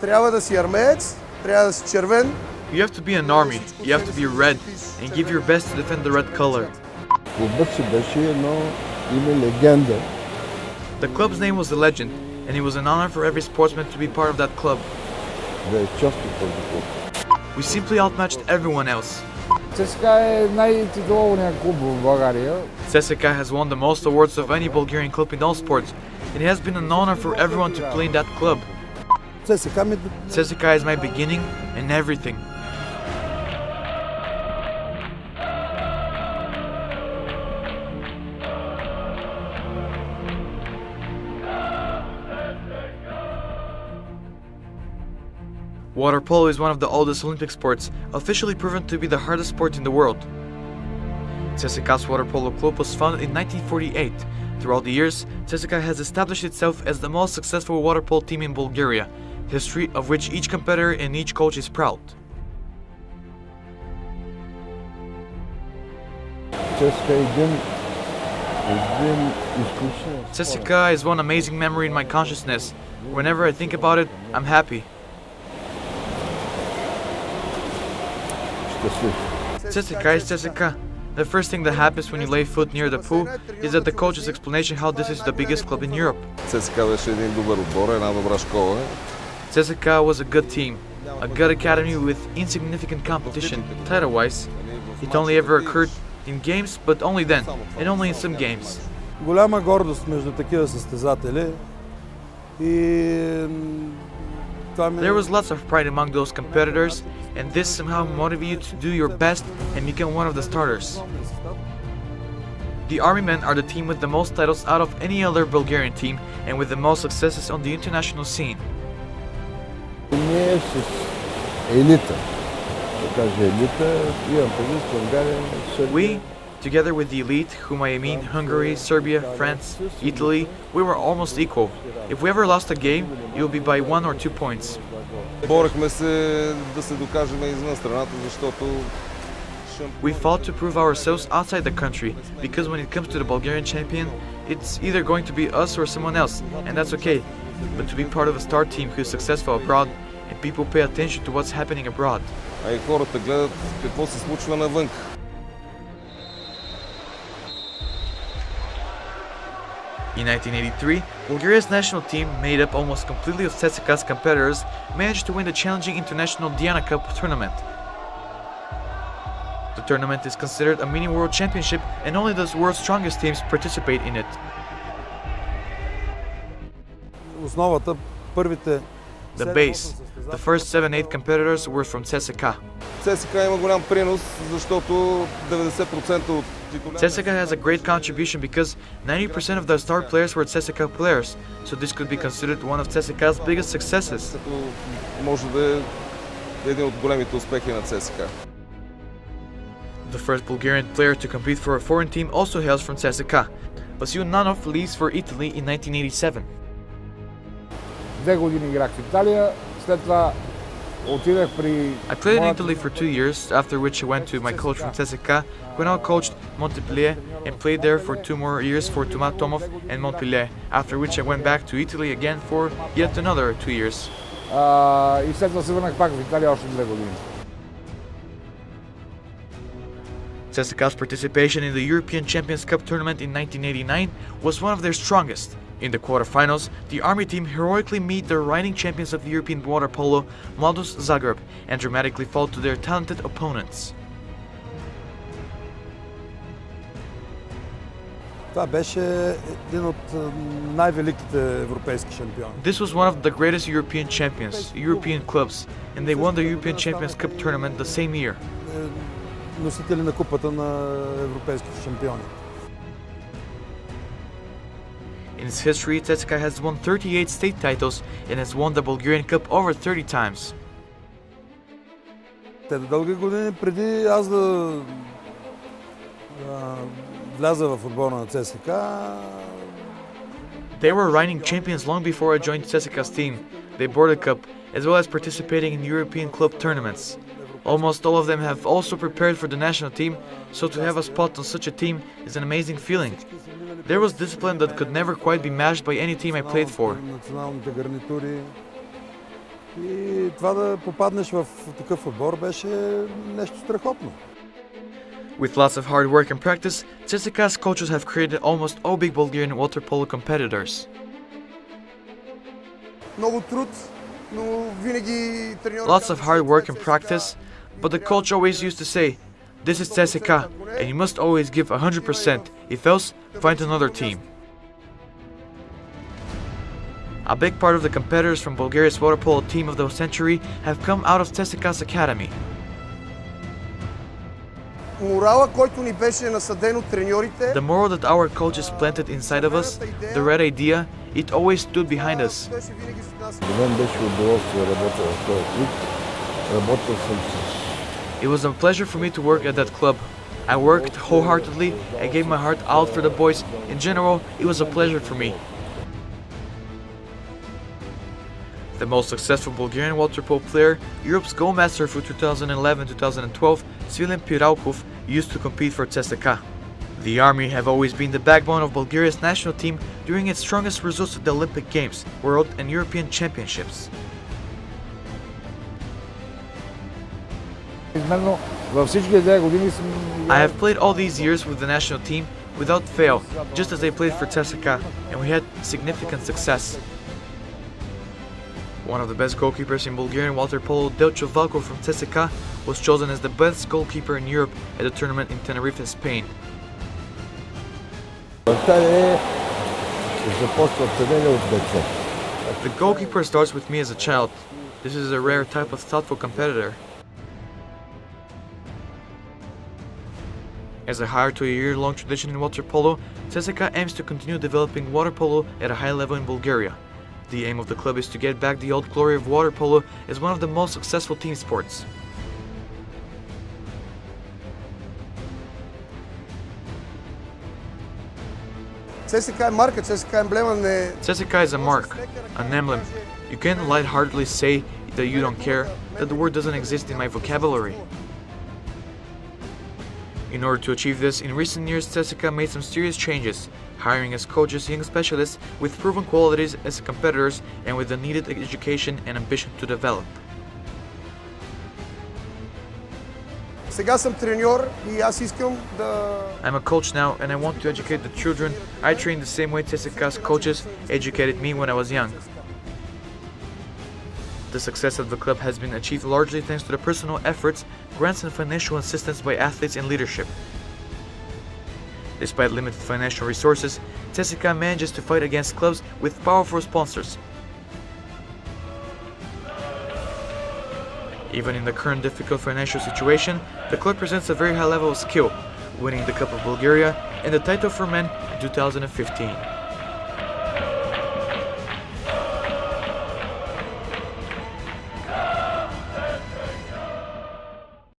Трябва да си армеец, трябва да си червен. You have to be an army, you have to be red, and give your best to defend the red color. Клубът си беше едно име легенда. The club's name was a legend, and it was an honor for every sportsman to be part of that club. Да е част от този клуб. We simply outmatched everyone else. CSKA е най-титулованият клуб в България. CSKA has won the most awards of any Bulgarian club in all sports, and it has been an honor for everyone to play in that club. CSKA is my beginning and everything. Water polo is one of the oldest Olympic sports, officially proven to be the hardest sport in the world. CSKA's Water Polo Club was founded in 1948. Throughout the years, CSKA has established itself as the most successful water polo team in Bulgaria, history of which each competitor and each coach is proud. CSKA is one amazing memory in my consciousness. Whenever I think about it, I'm happy. CSKA is CSKA. The first thing that happens when you lay foot near the pool is that the coach's explanation how this is the biggest club in Europe. CSKA беше един добър отбор, една добра школа. CSKA was a good team, a good academy with insignificant competition. Title-wise, it only ever occurred in games, but only then, and only in some games. Голяма гордост между такива състезатели и There was lots of pride among those competitors, and this somehow motivated you to do your best and become one of the starters. The Army Men are the team with the most titles out of any other Bulgarian team and with the most successes on the international scene. Ние с елита, да кажа елита, имам предвид България, Сърбия. We, together with the elite, whom I mean Hungary, Serbia, France, Italy, we were almost equal. If we ever lost a game, it will be by 1 or 2 points. Борехме се да се докажем извън страната, защото We fought to prove ourselves outside the country, because when it comes to the Bulgarian champion, it's either going to be us or someone else, and that's okay. But to be part of a star team who is successful abroad, and people pay attention to what's happening abroad. А и хората гледат какво се случва навън. In 1983, Bulgaria's national team, made up almost completely of CSKA's competitors, managed to win the challenging international Diana Cup tournament. The tournament is considered a mini world championship and only the world's strongest teams participate in it. основата, първите The base. The first 7-8 competitors were from CSKA. CSKA има голям принос, защото 90% от CSKA has a great contribution because 90% of the star players were CSKA players, so this could be considered one of CSKA's biggest successes. като може да е един от големите успехи на CSKA. The first Bulgarian player to compete for a foreign team also hails from CSKA. Vasil Nanov leaves for Italy in 1987. 2 години играх в Италия, след това отидах при... I played in Italy for 2 years, after which I went to my coach from CSKA, who now coached Montpellier, and played there for 2 more years for Tomas Tomov and Montpellier, after which I went back to Italy again for yet another 2 years. И след това се върнах пак в Италия още 2 години. CSKA's participation in the European Champions Cup tournament in 1989 was one of their strongest. In the quarterfinals, the Army team heroically meet the reigning champions of European water polo, Mladost Zagreb, and dramatically fall to their talented opponents. Това беше един от най-великите европейски шампиони. This was one of the greatest European champions, European clubs, and they won the European Champions Cup tournament the same year. Носители на купата на европейските шампиони. In its history, CSKA has won 38 state titles and has won the Bulgarian Cup over 30 times. Те дълги години преди аз да вляза в отбора на ЦСКА. They were reigning champions long before I joined CSKA's team. They bore the cup, as well as participating in European club tournaments. Almost all of them have also prepared for the national team, so to have a spot on such a team is an amazing feeling. There was discipline that could never quite be matched by any team I played for. И това да попаднеш в такъв отбор беше нещо страхотно. With lots of hard work and practice, CSKA's coaches have created almost all big Bulgarian water polo competitors. Много труд, но винаги треньорът... Lots of hard work and practice, but the coach always used to say, "This is CSKA, and you must always give 100%, if else, find another team." A big part of the competitors from Bulgaria's water polo team of the century have come out of CSKA's academy. Морала, който ни беше насаден от треньорите... The moral that our coaches planted inside of us, the red idea, it always stood behind us. беше винаги с нас. За мен беше удоволствие да работя в този клуб. Работил съм с... It was a pleasure for me to work at that club. I worked wholeheartedly, I gave my heart out for the boys. In general, it was a pleasure for me. The most successful Bulgarian water polo player, Europe's goal master for 2011-2012, Svilen Piralkov, used to compete for CSKA. The army have always been the backbone of Bulgaria's national team during its strongest results at the Olympic Games, World and European Championships. Изменно във всички тези години съм... I have played all these years with the national team without fail, just as I played for CSKA, and we had significant success. One of the best goalkeepers in Bulgarian water polo, Delcho Valko from CSKA, was chosen as the best goalkeeper in Europe at the tournament in Tenerife, Spain. The goalkeeper starts with me as a child. This is a rare type of thoughtful competitor. As a heir to a year-long tradition in water polo, CSKA aims to continue developing water polo at a high level in Bulgaria. The aim of the club is to get back the old glory of water polo as one of the most successful team sports. CSKA е марка, CSKA е емблема не... CSKA is a mark, an emblem. You can lightheartedly say that you don't care, that the word doesn't exist in my vocabulary. In order to achieve this, in recent years CSKA made some serious changes, hiring as coaches young specialists with proven qualities as competitors and with the needed education and ambition to develop. Сега съм треньор и аз искам да... I'm a coach now and I want to educate the children. I train the same way CSKA's coaches educated me when I was young. The success of the club has been achieved largely thanks to the personal efforts, grants and financial assistance by athletes and leadership. Despite limited financial resources, CSKA manages to fight against clubs with powerful sponsors. Even in the current difficult financial situation, the club presents a very high level of skill, winning the Cup of Bulgaria and the title for men in 2015.